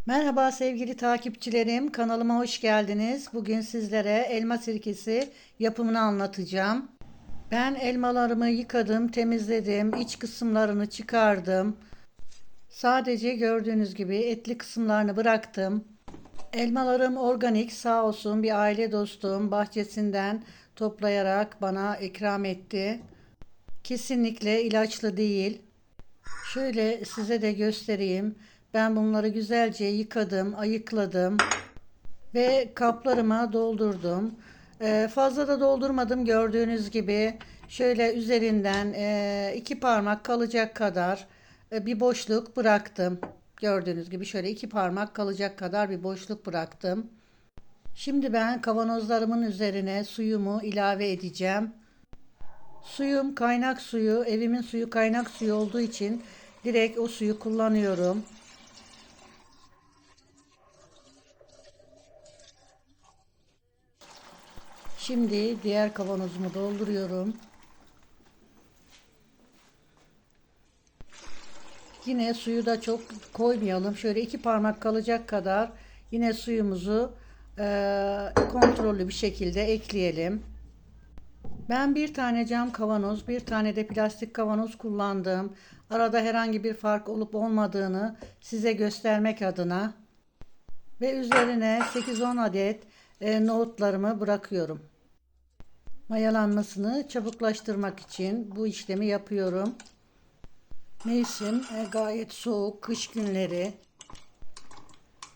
Merhaba sevgili takipçilerim, kanalıma hoş geldiniz. Bugün sizlere elma sirkesi yapımını anlatacağım. Ben elmalarımı yıkadım, temizledim, iç kısımlarını çıkardım. Sadece gördüğünüz gibi etli kısımlarını bıraktım. Elmalarım organik, sağ olsun bir aile dostum bahçesinden toplayarak bana ikram etti. Kesinlikle ilaçlı değil. Şöyle size de göstereyim. Ben bunları güzelce yıkadım, ayıkladım. Ve kaplarıma doldurdum. Fazla da doldurmadım gördüğünüz gibi. Şöyle üzerinden iki parmak kalacak kadar bir boşluk bıraktım. Gördüğünüz gibi şöyle iki parmak kalacak kadar bir boşluk bıraktım. Şimdi ben kavanozlarımın üzerine suyumu ilave edeceğim. Suyum kaynak suyu, evimin suyu kaynak suyu olduğu için direkt o suyu kullanıyorum. Şimdi diğer kavanozumu dolduruyorum. Yine suyu da çok koymayalım. Şöyle iki parmak kalacak kadar yine suyumuzu kontrollü bir şekilde ekleyelim. Ben bir tane cam kavanoz, bir tane de plastik kavanoz kullandım. Arada herhangi bir fark olup olmadığını size göstermek adına ve üzerine 8-10 adet nohutlarımı bırakıyorum. Mayalanmasını çabuklaştırmak için bu işlemi yapıyorum. Mevsim gayet soğuk, kış günleri.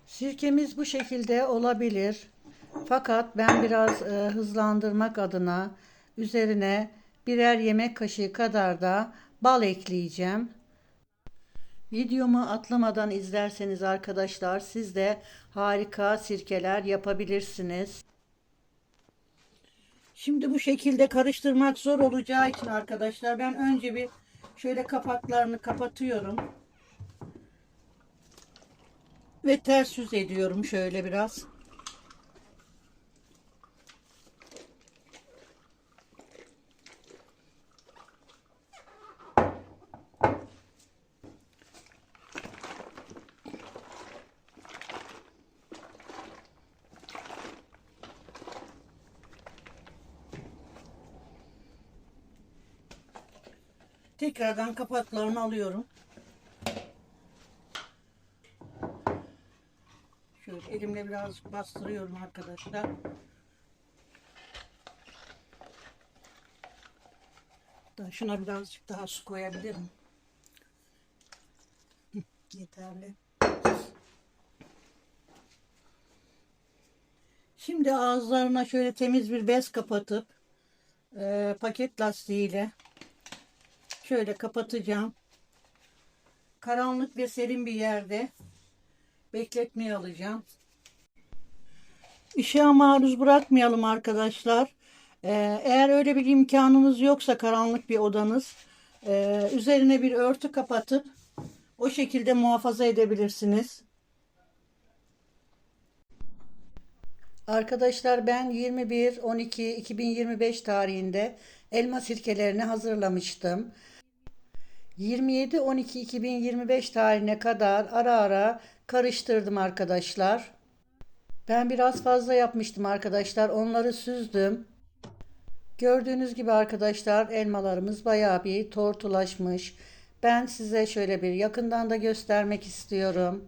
Sirkemiz bu şekilde olabilir. Fakat ben biraz hızlandırmak adına üzerine birer yemek kaşığı kadar da bal ekleyeceğim. Videomu atlamadan izlerseniz arkadaşlar siz de harika sirkeler yapabilirsiniz. Şimdi bu şekilde karıştırmak zor olacağı için arkadaşlar ben önce bir şöyle kapaklarını kapatıyorum ve ters yüz ediyorum şöyle biraz. Tekrardan kapaklarını alıyorum. Şöyle elimle birazcık bastırıyorum arkadaşlar. Şuna birazcık daha su koyabilirim. Yeterli. Şimdi ağızlarına şöyle temiz bir bez kapatıp paket lastiğiyle şöyle kapatacağım. Karanlık ve serin bir yerde bekletmeye alacağım. Işığa maruz bırakmayalım arkadaşlar. Eğer öyle bir imkanınız yoksa karanlık bir odanız, üzerine bir örtü kapatıp o şekilde muhafaza edebilirsiniz. Arkadaşlar ben 21-12-2025 tarihinde elma sirkelerini hazırlamıştım. 27-12-2025 tarihine kadar ara ara karıştırdım arkadaşlar. Ben biraz fazla yapmıştım arkadaşlar. Onları süzdüm. Gördüğünüz gibi arkadaşlar elmalarımız bayağı bir tortulaşmış. Ben size şöyle bir yakından da göstermek istiyorum.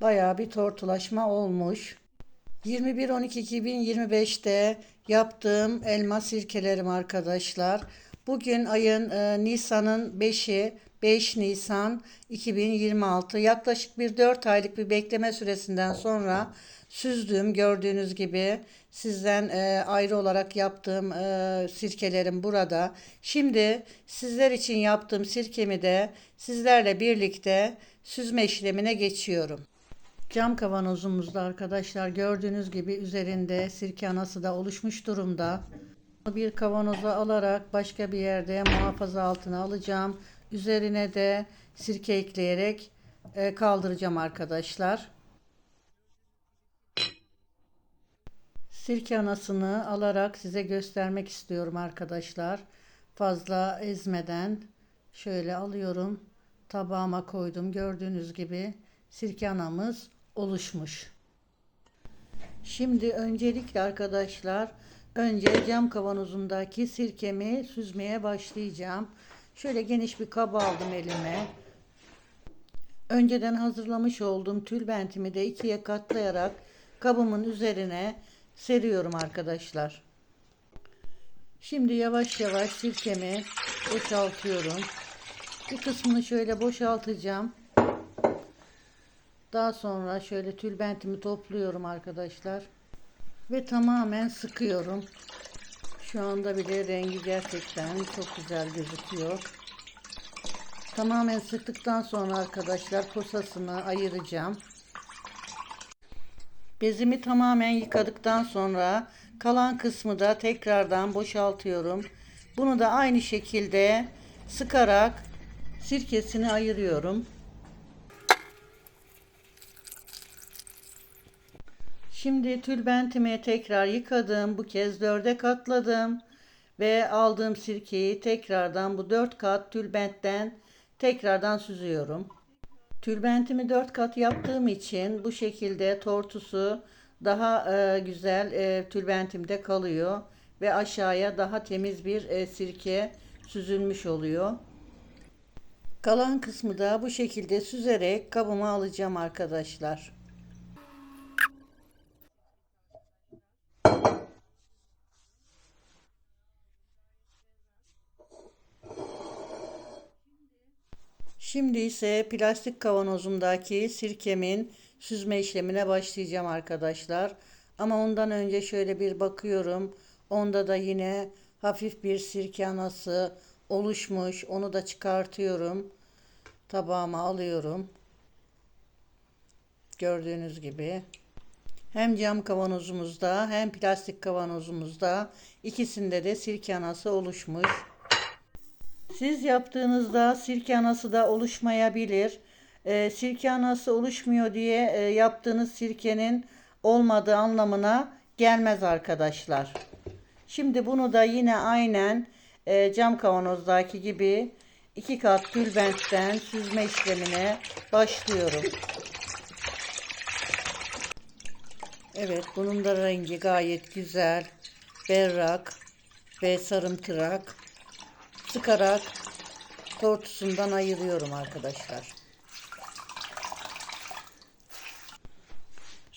Bayağı bir tortulaşma olmuş. 21-12-2025'te yaptığım elma sirkelerim arkadaşlar. Bugün ayın Nisan'ın 5'i, 5 Nisan 2026. Yaklaşık bir 4 aylık bir bekleme süresinden sonra süzdüğüm gördüğünüz gibi sizden ayrı olarak yaptığım sirkelerim burada. Şimdi sizler için yaptığım sirkemi de sizlerle birlikte süzme işlemine geçiyorum. Cam kavanozumuzda arkadaşlar gördüğünüz gibi üzerinde sirke anası da oluşmuş durumda. Bir kavanoza alarak başka bir yerde muhafaza altına alacağım. Üzerine de sirke ekleyerek kaldıracağım arkadaşlar. Sirke anasını alarak size göstermek istiyorum arkadaşlar. Fazla ezmeden şöyle alıyorum. Tabağıma koydum. Gördüğünüz gibi sirke anamız oluşmuş. Şimdi öncelikle arkadaşlar önce cam kavanozumdaki sirkemi süzmeye başlayacağım. Şöyle geniş bir kaba aldım elime. Önceden hazırlamış olduğum tülbentimi de ikiye katlayarak kabımın üzerine seriyorum arkadaşlar. Şimdi yavaş yavaş sirkemi boşaltıyorum. Bir kısmını şöyle boşaltacağım. Daha sonra şöyle tülbentimi topluyorum arkadaşlar. Ve tamamen sıkıyorum. Şu anda bile rengi gerçekten çok güzel gözüküyor. Tamamen sıktıktan sonra arkadaşlar posasını ayıracağım. Bezimi tamamen yıkadıktan sonra kalan kısmı da tekrardan boşaltıyorum. Bunu da aynı şekilde sıkarak sirkesini ayırıyorum. Şimdi tülbentimi tekrar yıkadım. Bu kez 4'e katladım. Ve aldığım sirkeyi tekrardan bu 4 kat tülbentten tekrardan süzüyorum. Tülbentimi 4 kat yaptığım için bu şekilde tortusu daha güzel tülbentimde kalıyor. Ve aşağıya daha temiz bir sirke süzülmüş oluyor. Kalan kısmı da bu şekilde süzerek kabıma alacağım arkadaşlar. Şimdi ise plastik kavanozumdaki sirkemin süzme işlemine başlayacağım arkadaşlar. Ama ondan önce şöyle bir bakıyorum. Onda da yine hafif bir sirke anası oluşmuş. Onu da çıkartıyorum. Tabağıma alıyorum. Gördüğünüz gibi. Hem cam kavanozumuzda hem plastik kavanozumuzda ikisinde de sirke anası oluşmuş. Siz yaptığınızda sirke anası da oluşmayabilir. Sirke anası oluşmuyor diye yaptığınız sirkenin olmadığı anlamına gelmez arkadaşlar. Şimdi bunu da yine aynen cam kavanozdaki gibi 2 kat tülbentten süzme işlemine başlıyorum. Evet, bunun da rengi gayet güzel, berrak ve sarımtırak. Sıkarak tortusundan ayırıyorum arkadaşlar.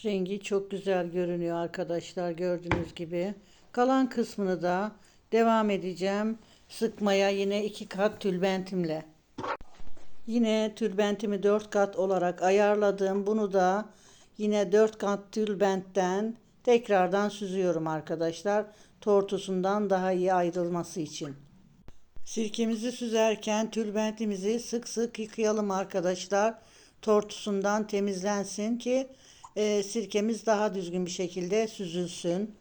Rengi çok güzel görünüyor arkadaşlar, gördüğünüz gibi. Kalan kısmını da devam edeceğim sıkmaya yine 2 kat tülbentimle. Yine tülbentimi 4 kat olarak ayarladım. Bunu da yine 4 kat tülbentten tekrardan süzüyorum arkadaşlar. Tortusundan daha iyi ayrılması için. Sirkemizi süzerken tülbentimizi sık sık yıkayalım arkadaşlar. Tortusundan temizlensin ki sirkemiz daha düzgün bir şekilde süzülsün.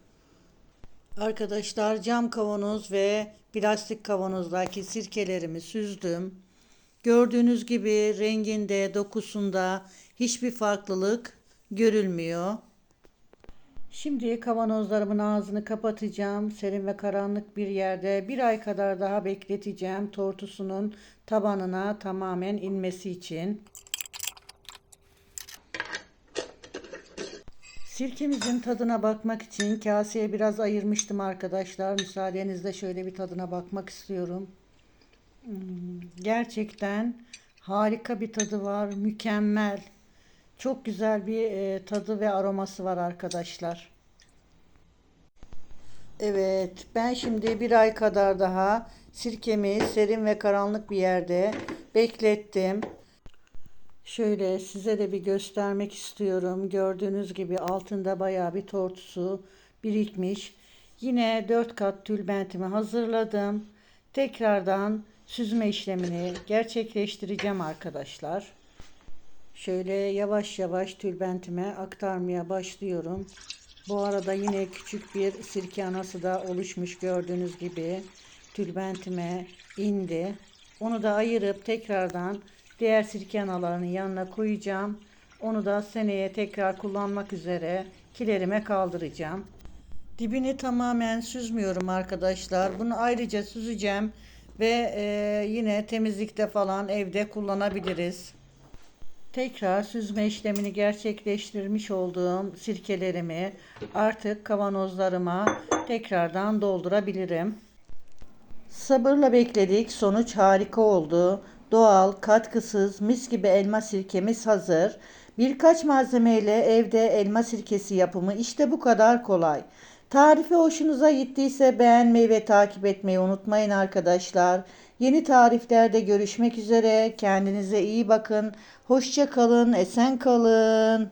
Arkadaşlar cam kavanoz ve plastik kavanozdaki sirkelerimi süzdüm. Gördüğünüz gibi renginde, dokusunda hiçbir farklılık görülmüyor. Şimdi kavanozlarımın ağzını kapatacağım. Serin ve karanlık bir yerde 1 ay kadar daha bekleteceğim. Tortusunun tabanına tamamen inmesi için. Sirkemizin tadına bakmak için kaseye biraz ayırmıştım arkadaşlar. Müsaadenizle şöyle bir tadına bakmak istiyorum. Gerçekten harika bir tadı var. Mükemmel. Çok güzel bir tadı ve aroması var arkadaşlar. Evet, ben şimdi 1 ay kadar daha sirkemi serin ve karanlık bir yerde beklettim. Şöyle size de bir göstermek istiyorum. Gördüğünüz gibi altında bayağı bir tortusu birikmiş. Yine 4 kat tülbentimi hazırladım. Tekrardan süzme işlemini gerçekleştireceğim arkadaşlar. Şöyle yavaş yavaş tülbentime aktarmaya başlıyorum. Bu arada yine küçük bir sirke anası da oluşmuş, gördüğünüz gibi tülbentime indi. Onu da ayırıp tekrardan diğer sirke analarının yanına koyacağım. Onu da seneye tekrar kullanmak üzere kilerime kaldıracağım. Dibini tamamen süzmüyorum arkadaşlar. Bunu ayrıca süzeceğim ve yine temizlikte falan evde kullanabiliriz. Tekrar süzme işlemini gerçekleştirmiş olduğum sirkelerimi artık kavanozlarıma tekrardan doldurabilirim. Sabırla bekledik. Sonuç harika oldu. Doğal, katkısız, mis gibi elma sirkemiz hazır. Birkaç malzemeyle evde elma sirkesi yapımı işte bu kadar kolay. Tarifi hoşunuza gittiyse beğenmeyi ve takip etmeyi unutmayın arkadaşlar. Yeni tariflerde görüşmek üzere. Kendinize iyi bakın. Hoşça kalın, esen kalın.